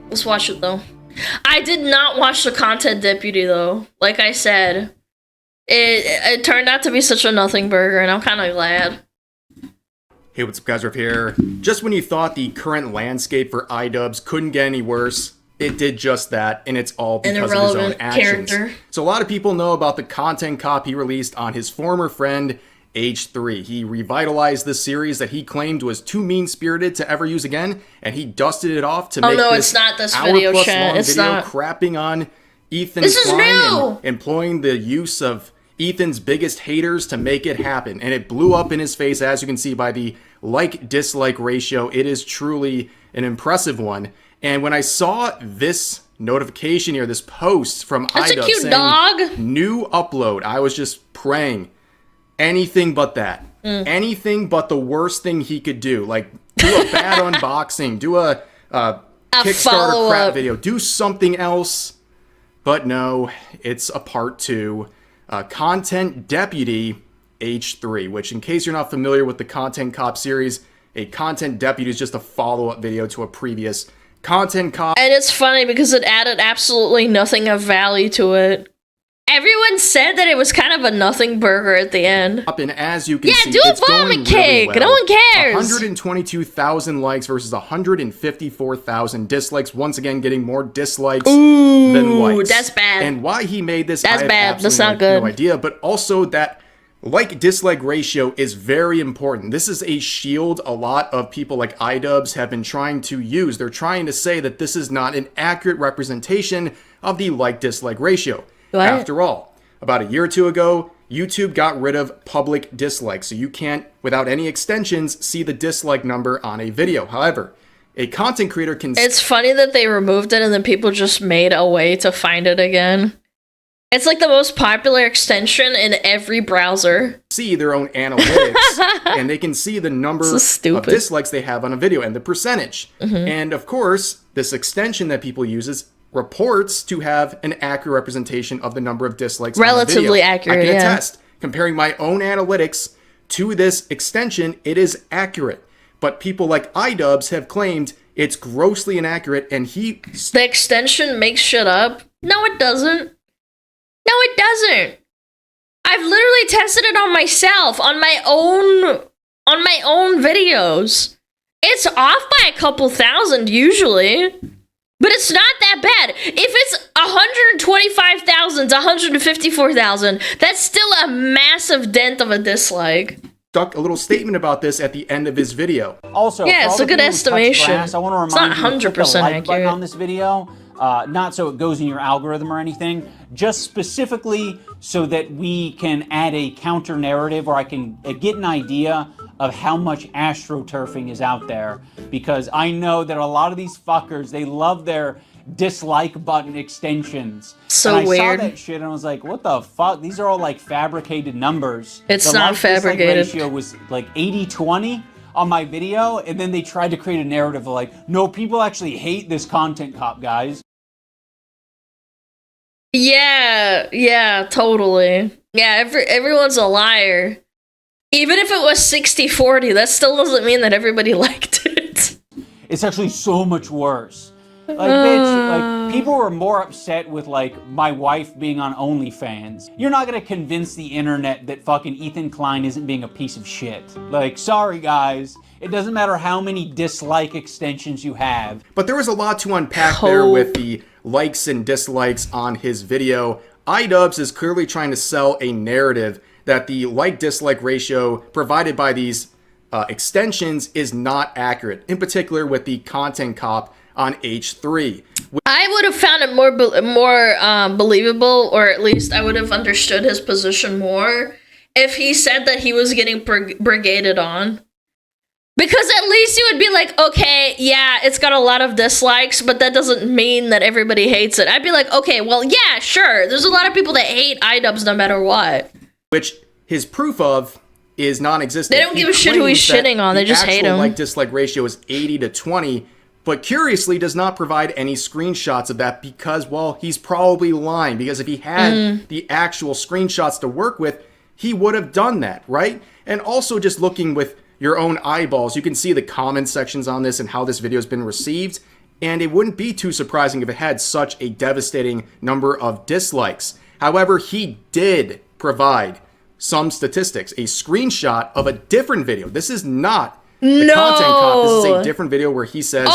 Let's watch it though. I did not watch the Content Deputy though. Like I said, it turned out to be such a nothing burger, and I'm kind of glad. Hey, what's up guys, Riff here. Just when you thought the current landscape for iDubbbz couldn't get any worse, it did just that, and it's all because of his own actions. Character. So a lot of people know about the content cop he released on his former friend, H3. He revitalized this series that he claimed was too mean-spirited to ever use again, and he dusted it off to make it's not this video, chat. It's video not. crapping on Ethan This is Klein new! and employing the use of Ethan's biggest haters to make it happen. And it blew up in his face, as you can see by the like-dislike ratio. It is truly an impressive one. And when I saw this notification here, this post from That's iDubbbz a cute saying dog. new upload, I was just praying. Anything but that. Anything but the worst thing he could do. Like, do a bad unboxing. Do a Kickstarter crap video. Do something else. But no, it's a part 2. Content Deputy H3, which in case you're not familiar with the Content Cop series, a Content Deputy is just a follow-up video to a previous Content Cop. And it's funny because it added absolutely nothing of value to it. Everyone said that it was kind of a nothing burger at the end. And as you can see, do a it's going vomit cake. Really well. No one cares. 122,000 likes versus 154,000 dislikes. Once again, getting more dislikes than likes. That's bad. And why he made this, That's I have bad. That's not absolutely good. no idea. But also that like-dislike ratio is very important. This is a shield a lot of people like iDubbbz have been trying to use. They're trying to say that this is not an accurate representation of the like-dislike ratio. What? After all, about a year or two ago, YouTube got rid of public dislikes, so you can't, without any extensions, see the dislike number on a video. However, a content creator can... It's funny that they removed it and then people just made a way to find it again. It's like the most popular extension in every browser. See their own analytics, and they can see the number of dislikes they have on a video and the percentage. And of course, this extension that people use reports to have an accurate representation of the number of dislikes relatively on the video. accurate. I can attest. Comparing my own analytics to this extension, it is accurate. But people like iDubbbz have claimed it's grossly inaccurate, and the extension makes shit up. No, it doesn't. No, it doesn't. I've literally tested it on myself, on my own videos. It's off by a couple thousand usually. But it's not that bad. If it's 125,000 to 154,000, that's still a massive dent of a dislike. Stuck a little statement about this at the end of his video. Also, yeah, it's a good estimation. Glass, I want to remind you to click the like button on this video. Not so it goes in your algorithm or anything, just specifically so that we can add a counter narrative, or I can get an idea of how much astroturfing is out there, because I know that a lot of these fuckers, they love their dislike button extensions. So and I weird. saw that shit and I was like, what the fuck? These are all like fabricated numbers. It's the not fabricated. The ratio was like 80-20 on my video, and then they tried to create a narrative of like, no, people actually hate this content cop, guys. Yeah, totally. Yeah, everyone's a liar. Even if it was 60-40, that still doesn't mean that everybody liked it. It's actually so much worse. Like, bitch, like, people were more upset with, like, my wife being on OnlyFans. You're not gonna convince the internet that fucking Ethan Klein isn't being a piece of shit. Like, sorry, guys. It doesn't matter how many dislike extensions you have. But there was a lot to unpack there with the likes and dislikes on his video. iDubbbz is clearly trying to sell a narrative that the like-dislike ratio provided by these extensions is not accurate, in particular with the content cop on H3. I would have found it more believable, or at least I would have understood his position more if he said that he was getting brigaded on. Because at least you would be like, okay, yeah, it's got a lot of dislikes, but that doesn't mean that everybody hates it. I'd be like, okay, well, yeah, sure. There's a lot of people that hate iDubbbz no matter what. Which his proof of is non-existent. They don't give a shit who he's shitting on. They just hate him. The like-dislike ratio is 80-20, but curiously does not provide any screenshots of that because, well, he's probably lying. Because if he had the actual screenshots to work with, he would have done that, right? And also just looking with your own eyeballs, you can see the comment sections on this and how this video has been received. And it wouldn't be too surprising if it had such a devastating number of dislikes. However, he did provide some statistics, a screenshot of a different video. This is not the Content Cop. This is a different video where he says...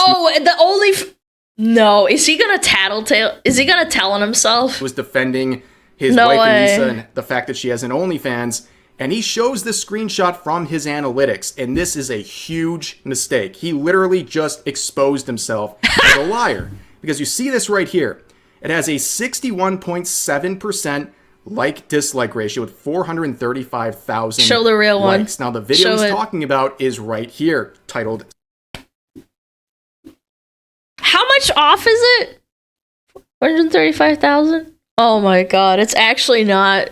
No, is he gonna tattletale? Is he gonna tell on himself? He was defending his wife Anissa and the fact that she has an OnlyFans, and he shows this screenshot from his analytics, and this is a huge mistake. He literally just exposed himself as a liar, because you see this right here. It has a 61.7% like-dislike ratio with 435,000 Show the real likes. one. Now, the video he's talking about is right here, titled... How much off is it? 135,000? Oh my god, it's actually not.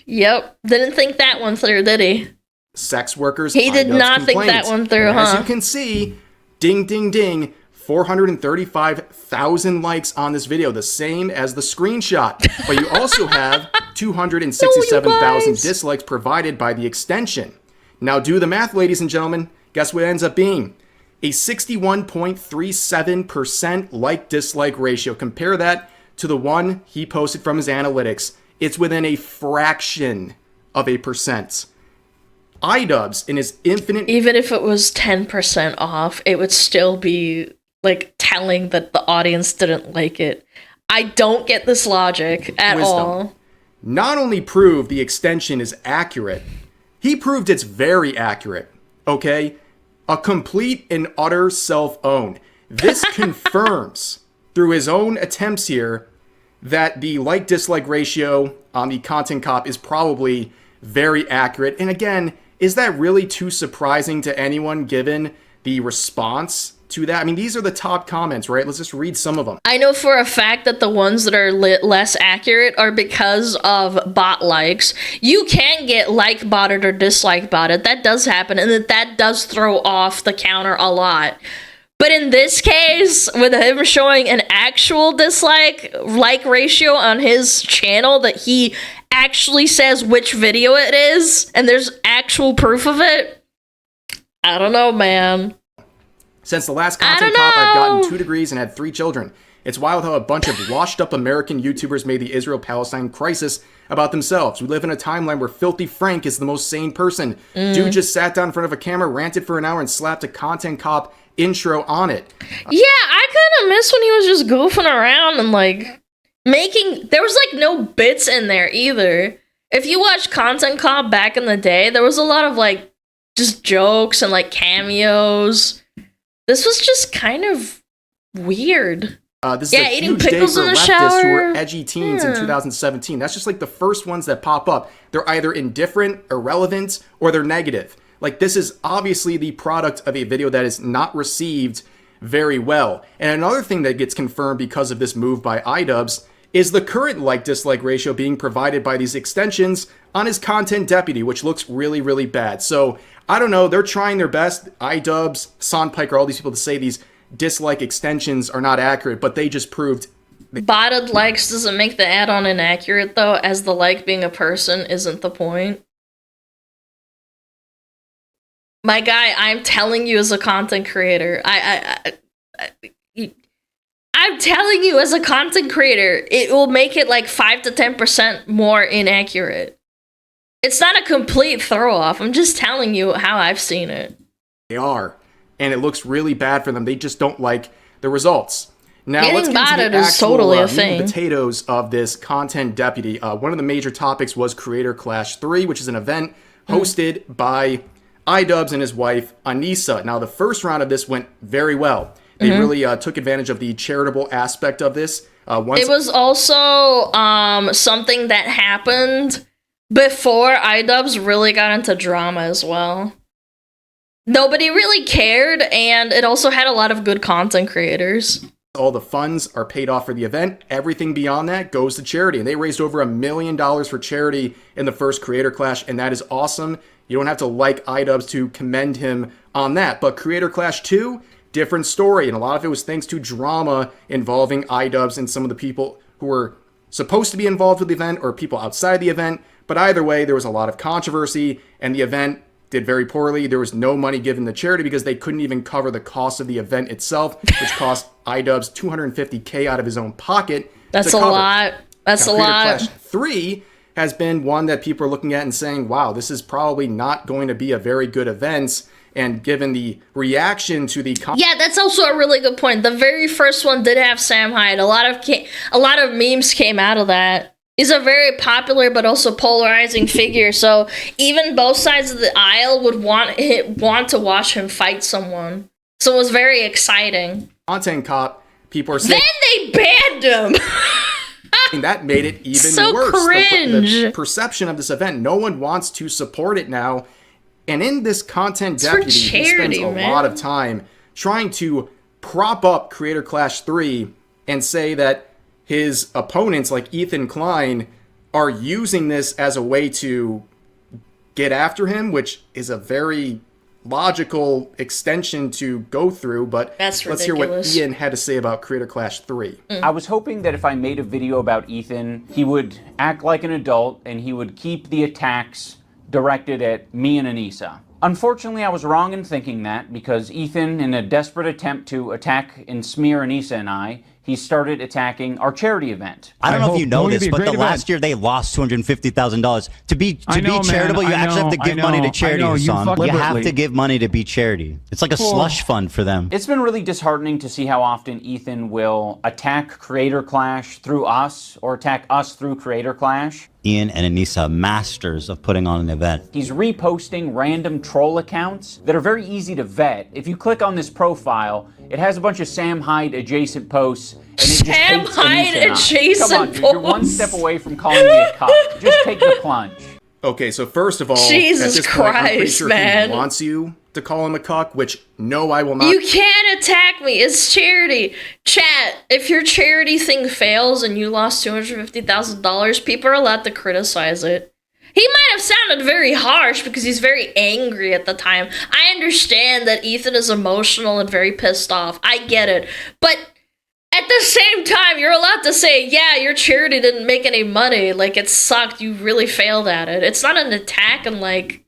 Yep, didn't think that one through, did he? Sex workers. He did not think that one through, huh? As you can see, ding, ding, ding, 435,000 likes on this video, the same as the screenshot. But you also have 267,000 dislikes provided by the extension. Now do the math, ladies and gentlemen. Guess what it ends up being? A 61.37% like-dislike ratio. Compare that to the one he posted from his analytics. It's within a fraction of a percent. iDubbbz in his infinite... Even if it was 10% off, it would still be, like, telling that the audience didn't like it. I don't get this logic at all. Not only proved the extension is accurate, he proved it's very accurate, okay? A complete and utter self-own. This confirms, through his own attempts here, that the like-dislike ratio on the Content Cop is probably very accurate. And again, is that really too surprising to anyone given the response to that? I mean, these are the top comments, right? Let's just read some of them. I know for a fact that the ones that are less accurate are because of bot likes. You can get like botted or dislike botted. That does happen, and that does throw off the counter a lot. But in this case, with him showing an actual dislike-like ratio on his channel that he actually says which video it is, and there's actual proof of it, I don't know, man. Since the last Content Cop, I've gotten 2 degrees and had 3 children. It's wild how a bunch of washed-up American YouTubers made the Israel-Palestine crisis about themselves. We live in a timeline where Filthy Frank is the most sane person. Dude just sat down in front of a camera, ranted for an hour, and slapped a Content Cop intro on it. Yeah, I kind of miss when he was just goofing around and, like, making... There was, like, no bits in there, either. If you watch Content Cop back in the day, there was a lot of, like, just jokes and, like, cameos. This was just kind of weird. This is a eating huge day pickles for in the leftists shower. who were edgy teens in 2017. That's just like the first ones that pop up. They're either indifferent, irrelevant, or they're negative. Like, this is obviously the product of a video that is not received very well. And another thing that gets confirmed because of this move by iDubbbz is the current like-dislike ratio being provided by these extensions on his Content Deputy, which looks really, really bad. So, I don't know, they're trying their best. iDubbbz, Sonpiker, all these people to say these dislike extensions are not accurate, but they just proved... Botted likes doesn't make the add-on inaccurate, though, as the like being a person isn't the point. My guy, I'm telling you as a content creator, I'm telling you as a content creator, it will make it like 5 to 10% more inaccurate. It's not a complete throw-off. I'm just telling you how I've seen it. They are. And it looks really bad for them. They just don't like the results. Now, let's get into the actual totally a meat thing. and potatoes of this Content Deputy. One of the major topics was Creator Clash 3, which is an event hosted by iDubbbz and his wife, Anissa. Now, the first round of this went very well. They really took advantage of the charitable aspect of this. It was also something that happened before iDubbbz really got into drama as well. Nobody really cared, and it also had a lot of good content creators. All the funds are paid off for the event. Everything beyond that goes to charity. And they raised over $1 million for charity in the first Creator Clash, and that is awesome. You don't have to like iDubbbz to commend him on that. But Creator Clash 2, different story. And a lot of it was thanks to drama involving iDubbbz and some of the people who were supposed to be involved with the event or people outside the event. But either way, there was a lot of controversy and the event did very poorly. There was no money given to charity because they couldn't even cover the cost of the event itself, which cost iDubbbz $250K out of his own pocket. That's a lot. That's a lot. Clash 3 has been one that people are looking at and saying, wow, this is probably not going to be a very good event. And given the reaction to the... Yeah, that's also a really good point. The very first one did have Sam Hyde. A lot of memes came out of that. He's a very popular but also polarizing figure. So even both sides of the aisle would want to watch him fight someone. So it was very exciting. Content cop, people are saying... Then they banned him! And that made it even so worse. Cringe. The perception of this event, no one wants to support it now. And in this content deputy, he spends a lot of time trying to prop up Creator Clash 3 and say that his opponents, like Ethan Klein, are using this as a way to get after him, which is a very logical extension to go through. But let's hear what Ian had to say about Creator Clash 3. I was hoping that if I made a video about Ethan, he would act like an adult and he would keep the attacks directed at me and Anissa. Unfortunately, I was wrong in thinking that because Ethan, in a desperate attempt to attack and smear Anissa and I, he started attacking our charity event. I don't know if you know this, but last year they lost $250,000. To be charitable, you actually have to give money to charity, Hassan. You have to give money to be charity. It's like a slush fund for them. It's been really disheartening to see how often Ethan will attack Creator Clash through us or attack us through Creator Clash. Ian and Anissa, masters of putting on an event. He's reposting random troll accounts that are very easy to vet. If you click on this profile, it has a bunch of Sam Hyde adjacent posts. And it Sam just Hyde adjacent posts. Come on, dude, you're one step away from calling me a cuck. Just take the plunge. Okay, so first of all, Jesus at this Christ, point, I'm pretty sure man. he wants you to call him a cuck, which, no, I will not. You can't attack me. It's charity. Chat, if your charity thing fails and you lost $250,000, people are allowed to criticize it. He might have sounded very harsh because he's very angry at the time. I understand that Ethan is emotional and very pissed off. I get it. But at the same time, you're allowed to say, yeah, your charity didn't make any money. Like, it sucked. You really failed at it. It's not an attack on, like,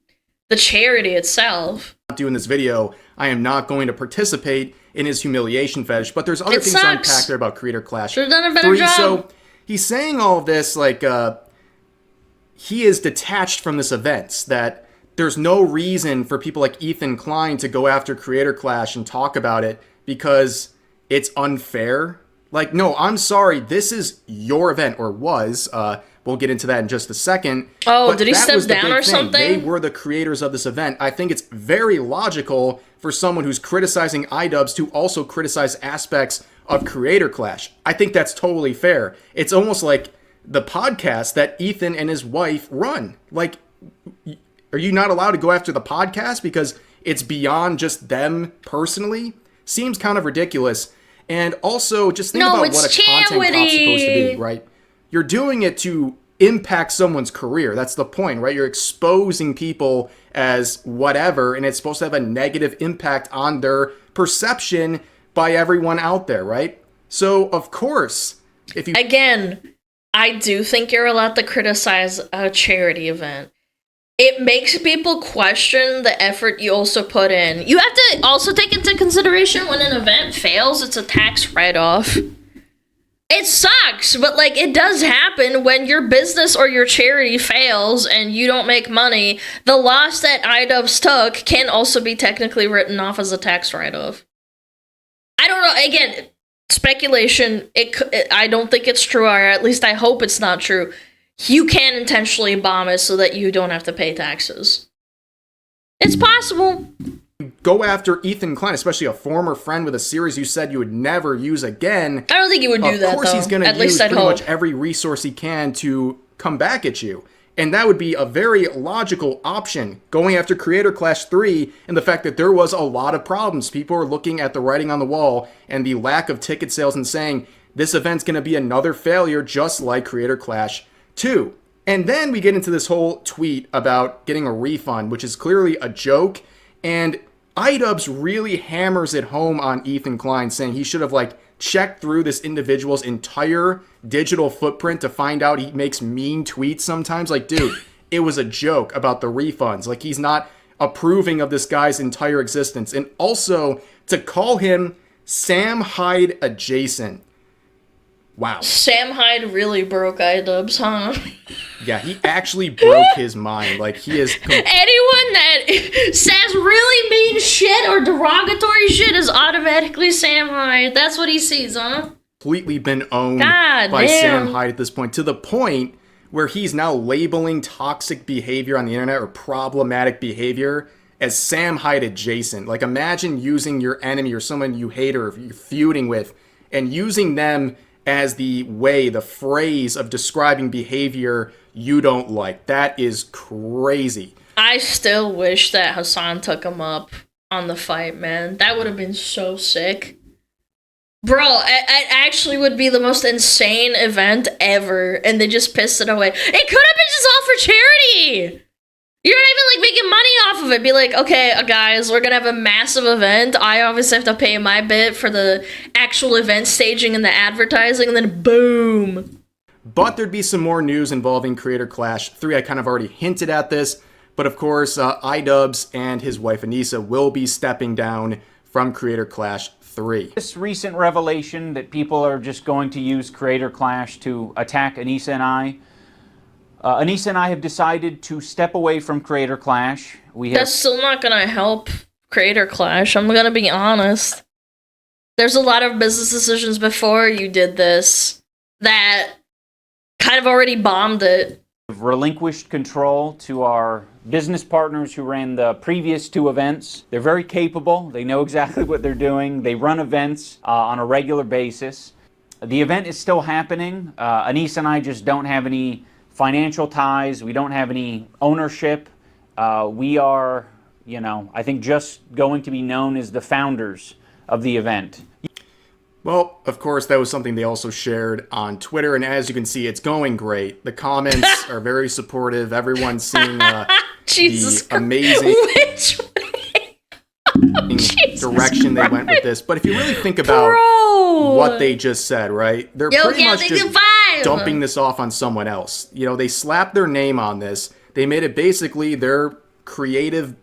the charity itself. Doing this video, I am not going to participate in his humiliation fetish, but there's other things to unpack there about Creator Clash. Should've done a better 3. job. So he's saying all of this like he is detached from this event, that there's no reason for people like Ethan Klein to go after Creator Clash and talk about it because it's unfair. Like, no, I'm sorry, this is your event, or was. We'll get into that in just a second. Oh, but did he step down or thing. something? They were the creators of this event. I think it's very logical for someone who's criticizing iDubbbz to also criticize aspects of Creator Clash. I think that's totally fair. It's almost like the podcast that Ethan and his wife run. Like, are you not allowed to go after the podcast because it's beyond just them personally? Seems kind of ridiculous. And also, just think about what a content cop's supposed to be, right? You're doing it to impact someone's career. That's the point, right? You're exposing people as whatever, and it's supposed to have a negative impact on their perception by everyone out there, right? So, of course, if you... Again, I do think you're allowed to criticize a charity event. It makes people question the effort you also put in. You have to also take into consideration when an event fails, it's a tax write-off. It sucks, but like it does happen when your business or your charity fails and you don't make money. The loss that iDubbbz took can also be technically written off as a tax write-off. I don't know. Again, speculation. I don't think it's true, or at least I hope it's not true. You can intentionally bomb it so that you don't have to pay taxes. It's possible. Go after Ethan Klein, especially a former friend with a series you said you would never use again. I don't think he would do that, Of course though. he's going to At use least I'd pretty hope. much every resource he can to come back at you. And that would be a very logical option, going after Creator Clash 3 and the fact that there was a lot of problems. People are looking at the writing on the wall and the lack of ticket sales and saying, this event's going to be another failure just like Creator Clash 2. And then we get into this whole tweet about getting a refund, which is clearly a joke. And iDubbbz really hammers it home on Ethan Klein, saying he should have like checked through this individual's entire digital footprint to find out he makes mean tweets sometimes. Like, dude, it was a joke about the refunds. Like, he's not approving of this guy's entire existence. And also to call him Sam Hyde adjacent. Wow. Sam Hyde really broke iDubbbz, huh? Yeah, he actually broke his mind. Like, he is... Anyone that says really mean shit or derogatory shit is automatically Sam Hyde. That's what he sees, huh? Completely been owned by Sam Hyde at this point, to the point where he's now labeling toxic behavior on the internet or problematic behavior as Sam Hyde adjacent. Like, imagine using your enemy or someone you hate or you're feuding with and using them as the phrase of describing behavior you don't like. That is crazy. I still wish that Hassan took him up on the fight, man. That would have been so sick. Bro, it actually would be the most insane event ever, and they just pissed it away. It could have been just all for charity! You're not even, like, making money off of it. Be like, okay, guys, we're gonna have a massive event. I obviously have to pay my bit for the actual event staging and the advertising, and then boom. But there'd be some more news involving Creator Clash 3. I kind of already hinted at this. But of course, iDubbbz and his wife Anissa will be stepping down from Creator Clash 3. This recent revelation that people are just going to use Creator Clash to attack Anissa and I. Anissa and I have decided to step away from Creator Clash. That's still not gonna help Creator Clash. I'm gonna be honest. There's a lot of business decisions before you did this that kind of already bombed it. We've relinquished control to our business partners who ran the previous 2 events. They're very capable. They know exactly what they're doing. They run events on a regular basis. The event is still happening. Anissa and I just don't have any financial ties. We don't have any ownership. We are, I think just going to be known as the founders of the event. Well, of course, that was something they also shared on Twitter, and as you can see, it's going great. The comments are very supportive. Everyone's seeing the amazing direction they went with this. But if you really think about what they just said, right? They're pretty much just dumping this off on someone else. They slapped their name on this. They made it basically their creative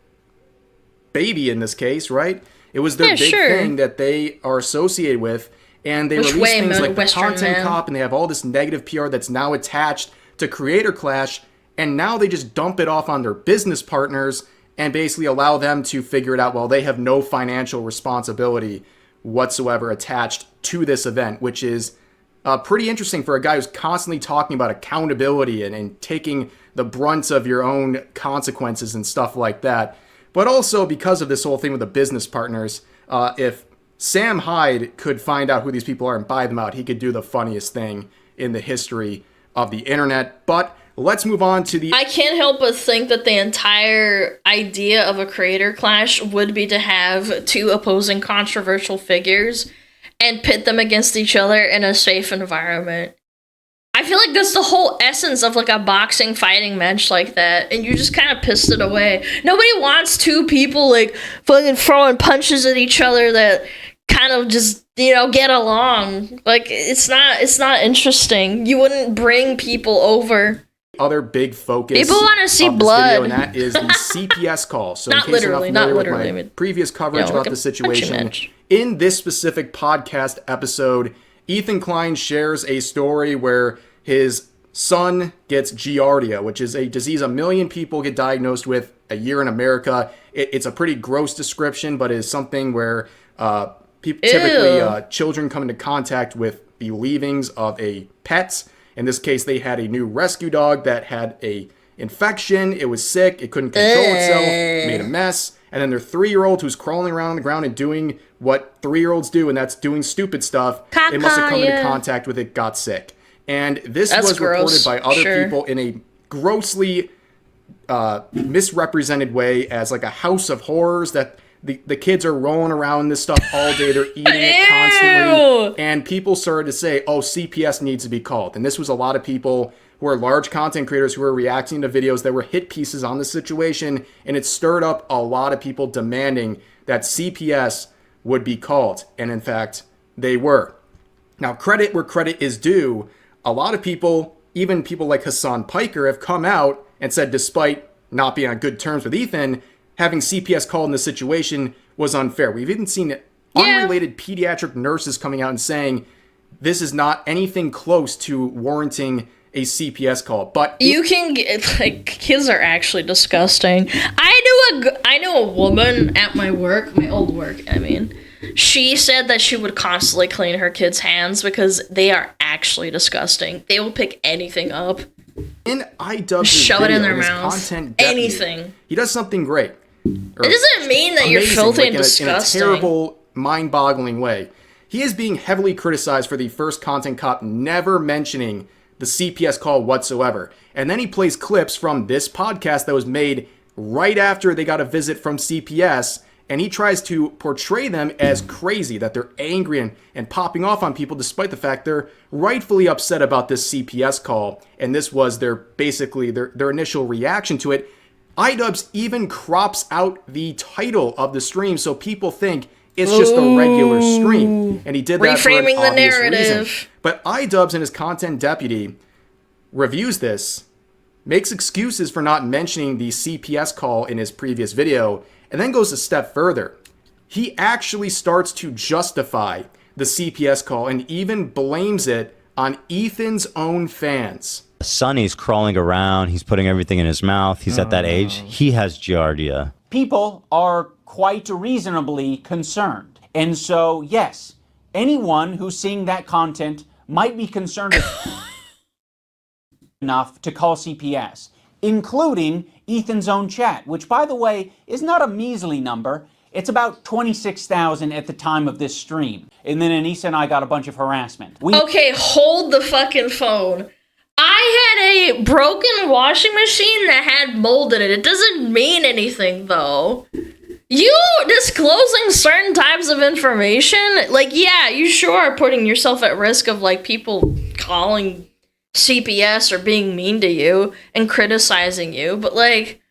baby in this case, right? It was their big thing that they are associated with, and they release things like the Content Cop, and they have all this negative PR that's now attached to Creator Clash, and now they just dump it off on their business partners and basically allow them to figure it out while they have no financial responsibility whatsoever attached to this event, which is pretty interesting for a guy who's constantly talking about accountability and taking the brunt of your own consequences and stuff like that. But also because of this whole thing with the business partners, if Sam Hyde could find out who these people are and buy them out, he could do the funniest thing in the history of the internet. But let's move on to the... I can't help but think that the entire idea of a Creator Clash would be to have 2 opposing controversial figures and pit them against each other in a safe environment. I feel like that's the whole essence of like a boxing fighting match like that, and you just kind of pissed it away. Nobody wants 2 people like fucking throwing punches at each other that kind of just, get along. Like, it's not interesting. You wouldn't bring people over. Other big focus. People want to see blood, video, and that is the CPS call. So not in case literally, you're not familiar literally. with my previous coverage about the situation, in this specific podcast episode, Ethan Klein shares a story where his son gets Giardia, which is a disease 1 million people get diagnosed with a year in America. It's a pretty gross description, but is something where typically children come into contact with the leavings of a pet. In this case, they had a new rescue dog that had a infection. It was sick. It couldn't control itself. Made a mess. And then their 3-year-old who's crawling around on the ground and doing what 3-year-olds do, and that's doing stupid stuff. They must have come into contact with it, got sick. And this was reported by other people in a grossly misrepresented way as like a house of horrors, that the kids are rolling around this stuff all day. They're eating it constantly. And people started to say, oh, CPS needs to be called. And this was a lot of people who are large content creators who were reacting to videos that were hit pieces on the situation. And it stirred up a lot of people demanding that CPS would be called. And in fact, they were. Now, credit where credit is due. A lot of people, even people like Hasan Piker, have come out and said, despite not being on good terms with Ethan, having CPS called in this situation was unfair. We've even seen unrelated pediatric nurses coming out and saying this is not anything close to warranting a CPS call. But you can get, like, kids are actually disgusting. I knew a woman at my work, my old work, I mean. She said that she would constantly clean her kids' hands because they are actually disgusting. They will pick anything up. In iDubbbz' shove it in their mouth. Content anything. He does something great. It doesn't mean that you're filthy and disgusting. In a terrible, mind-boggling way. He is being heavily criticized for the first Content Cop never mentioning the CPS call whatsoever. And then he plays clips from this podcast that was made right after they got a visit from CPS, and he tries to portray them as crazy, that they're angry and popping off on people, despite the fact they're rightfully upset about this CPS call. And this was their initial reaction to it. iDubbbz even crops out the title of the stream so people think it's just a regular stream. And he did that for an obvious reason. But iDubbbz and his content deputy reviews this, makes excuses for not mentioning the CPS call in his previous video, and then goes a step further. He actually starts to justify the CPS call and even blames it on Ethan's own fans. Sonny's crawling around. He's putting everything in his mouth. He's at that age. He has Giardia. People are quite reasonably concerned. And so, yes, anyone who's seeing that content might be concerned enough to call CPS, including Ethan's own chat, which, by the way, is not a measly number. It's about 26,000 at the time of this stream. And then Anissa and I got a bunch of harassment. Okay, hold the fucking phone. I had a broken washing machine that had mold in it. It doesn't mean anything, though. You disclosing certain types of information, like, yeah, you sure are putting yourself at risk of, like, people calling CPS or being mean to you and criticizing you, but, like,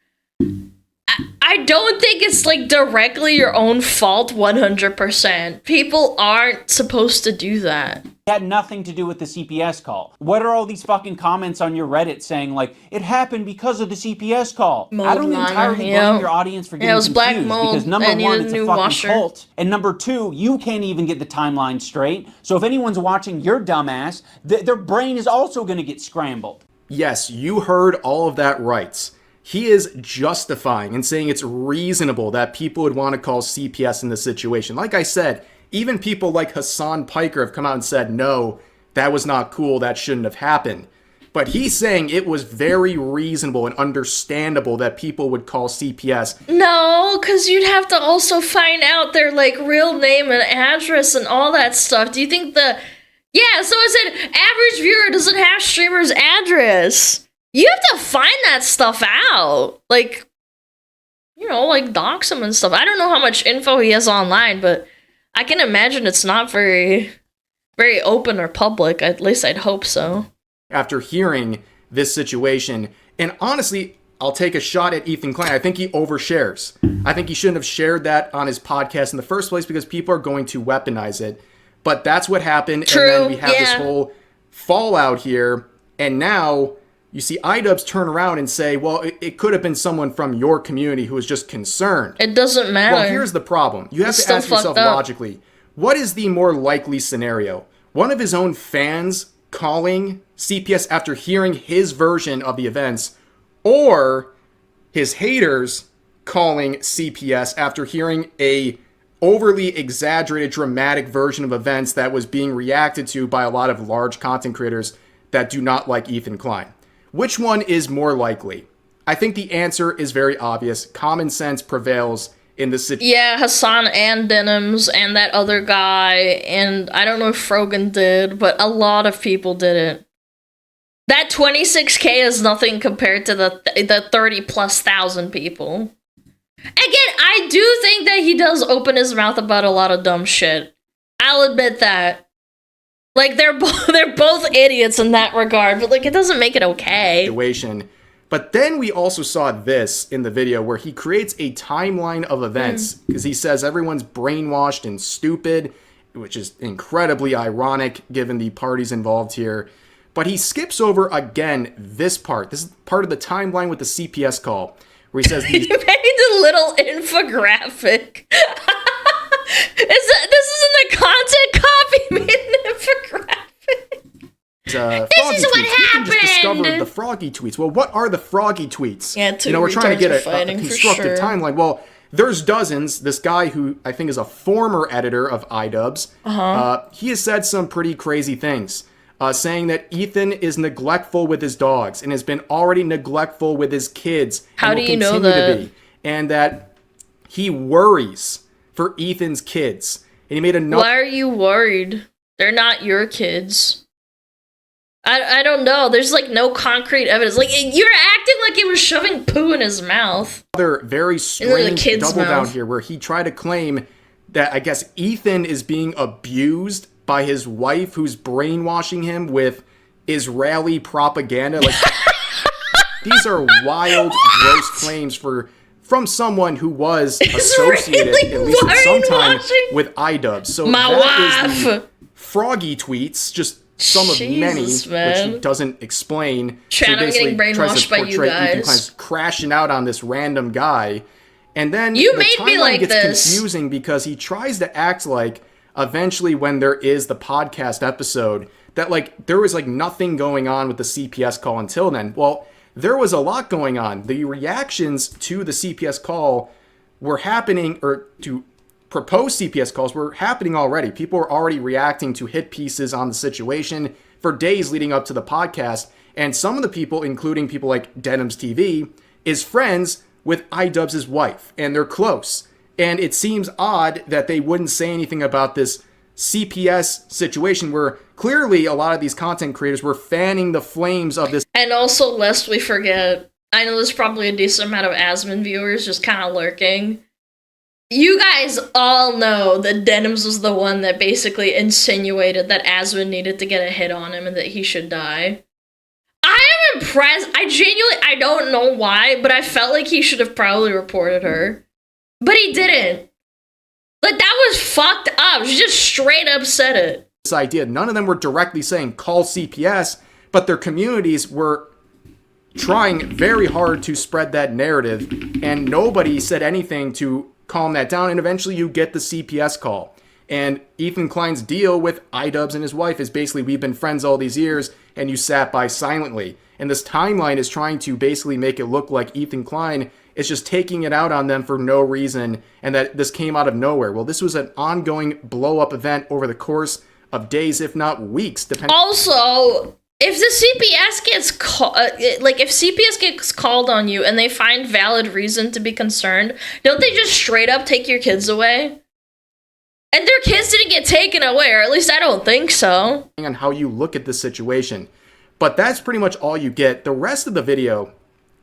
I don't think it's, like, directly your own fault 100%. People aren't supposed to do that. It had nothing to do with the CPS call. What are all these fucking comments on your Reddit saying, like, it happened because of the CPS call? Mold I don't entirely blame your audience for getting confused, black mold, because number one, it's a fucking cult, and number two, you can't even get the timeline straight. So if anyone's watching your dumbass, their brain is also going to get scrambled. Yes, you heard all of that right. He is justifying and saying it's reasonable that people would want to call CPS in this situation. Like I said, even people like Hasan Piker have come out and said, no, that was not cool, that shouldn't have happened. But he's saying it was very reasonable and understandable that people would call CPS. No, because you'd have to also find out their, like, real name and address and all that stuff. Do you think Yeah, so I said, average viewer doesn't have streamer's address. You have to find that stuff out. Like, you know, like, dox him and stuff. I don't know how much info he has online, but I can imagine it's not very, very open or public. At least I'd hope so. After hearing this situation, and honestly, I'll take a shot at Ethan Klein. I think he overshares. I think he shouldn't have shared that on his podcast in the first place because people are going to weaponize it. But that's what happened. True, and then we have this whole fallout here. And now you see iDubbbz turn around and say, well, it could have been someone from your community who was just concerned. It doesn't matter. Well, here's the problem. You have to ask yourself logically, what is the more likely scenario? One of his own fans calling CPS after hearing his version of the events, or his haters calling CPS after hearing a overly exaggerated, dramatic version of events that was being reacted to by a lot of large content creators that do not like Ethan Klein. Which one is more likely? I think the answer is very obvious. Common sense prevails in the situation. Yeah, Hasan and Denims and that other guy, and I don't know if Frogan did, but a lot of people didn't. That 26K is nothing compared to the 30+ thousand people. Again, I do think that he does open his mouth about a lot of dumb shit. I'll admit that. Like, they're both idiots in that regard, but, like, it doesn't make it okay. Situation. But then we also saw this in the video where he creates a timeline of events because he says everyone's brainwashed and stupid, which is incredibly ironic given the parties involved here. But he skips over again this part. This is part of the timeline with the CPS call where he says these. You made a little infographic. This is in the content copy. You made an infographic. This is what happened. Just discovered the Froggy tweets. Well, what are the Froggy tweets? Yeah, we're trying to get a constructed timeline. Well, there's dozens. This guy who I think is a former editor of iDubbbz, he has said some pretty crazy things. Saying that Ethan is neglectful with his dogs and has been already neglectful with his kids. How do you know that? And that he worries for Ethan's kids. And he made a note. Why are you worried? They're not your kids. I don't know. There's like no concrete evidence. Like you're acting like he was shoving poo in his mouth. Another very strange double down here where he tried to claim that I guess Ethan is being abused by his wife who's brainwashing him with Israeli propaganda. Like these are wild, gross claims from someone who was associated at least at some time with iDubbbz. So that is the Froggy tweets, just some of many, which he doesn't explain. Chad, I'm getting brainwashed by you guys. Ethan Klein's crashing out on this random guy. And then you the made me like gets this. Confusing because he tries to act like eventually when there is the podcast episode that like there was like nothing going on with the CPS call until then. Well, there was a lot going on. The reactions to the CPS call were happening, or to proposed CPS calls were happening already. People were already reacting to hit pieces on the situation for days leading up to the podcast. And some of the people, including people like Denims TV, is friends with iDubbbz's wife, and they're close. And it seems odd that they wouldn't say anything about this CPS situation where clearly a lot of these content creators were fanning the flames of this. And also, lest we forget, I know there's probably a decent amount of Asmon viewers just kind of lurking. You guys all know that Denims was the one that basically insinuated that Asmon needed to get a hit on him and that he should die. I am impressed. I don't know why, but I felt like he should have probably reported her. But he didn't. Like, that was fucked up. She just straight up said it. This idea, none of them were directly saying call CPS, but their communities were trying very hard to spread that narrative, and nobody said anything to calm that down, and eventually you get the CPS call. And Ethan Klein's deal with iDubbbz and his wife is basically, we've been friends all these years, and you sat by silently. And this timeline is trying to basically make it look like Ethan Klein is just taking it out on them for no reason, and that this came out of nowhere. Well, this was an ongoing blow-up event over the course of days, if not weeks, depending. Also, if the CPS gets if CPS gets called on you and they find valid reason to be concerned, don't they just straight up take your kids away? And their kids didn't get taken away, or at least I don't think so. On how you look at this situation. But that's pretty much all you get. The rest of the video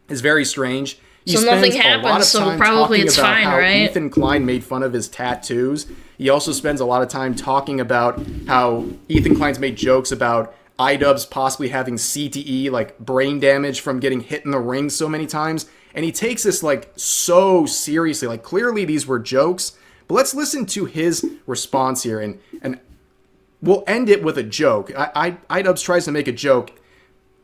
is very strange. So nothing happens, so probably it's fine, right? Ethan Klein made fun of his tattoos. He also spends a lot of time talking about how Ethan Klein's made jokes about iDubbbz possibly having CTE, like brain damage from getting hit in the ring so many times. And he takes this like so seriously. Like clearly these were jokes. But let's listen to his response here, and we'll end it with a joke. iDubbbz tries to make a joke.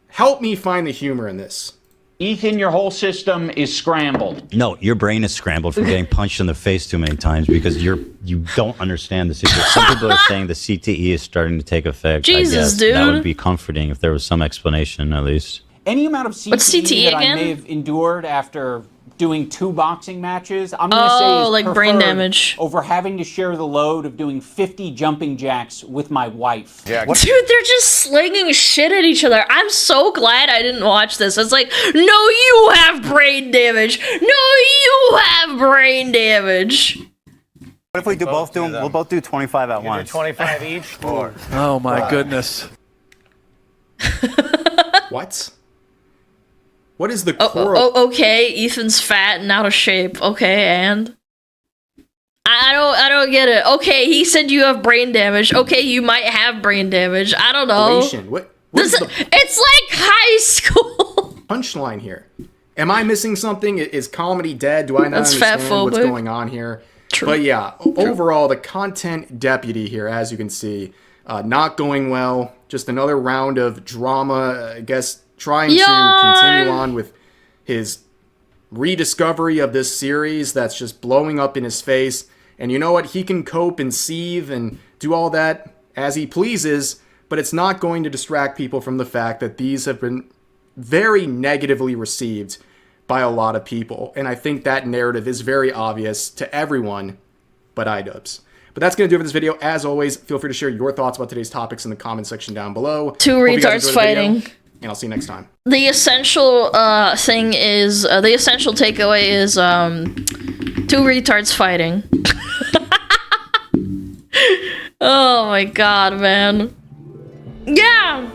Help me find the humor in this. Ethan, your whole system is scrambled. No, your brain is scrambled from getting punched in the face too many times because you don't understand the situation. Some people are saying the CTE is starting to take effect. Jesus, I guess dude. That would be comforting if there was some explanation, at least. Any amount of CTE that I may have endured after doing 2 boxing matches, I'm going to say is like brain damage over having to share the load of doing 50 jumping jacks with my wife. Yeah. Dude, they're just slinging shit at each other. I'm so glad I didn't watch this. It's like, no, you have brain damage. No, you have brain damage. What if we do both do them? We'll both do 25 at once. Do 25 each? Or oh my goodness. What? What is the core? Okay, Ethan's fat and out of shape. Okay, and I don't get it. Okay, he said you have brain damage. Okay, you might have brain damage. I don't know. What is it's like high school. punchline here. Am I missing something? Is comedy dead? Do I not understand what's going on here? True. But yeah, overall, the content deputy here, as you can see, not going well. Just another round of drama, I guess, trying to continue on with his rediscovery of this series that's just blowing up in his face. And you know what? He can cope and seethe and do all that as he pleases, but it's not going to distract people from the fact that these have been very negatively received by a lot of people. And I think that narrative is very obvious to everyone but iDubbbz. But that's going to do it for this video. As always, feel free to share your thoughts about today's topics in the comment section down below. Two retards fighting. And I'll see you next time. The essential thing is, the essential takeaway is two retards fighting. Oh my god, man. Yeah!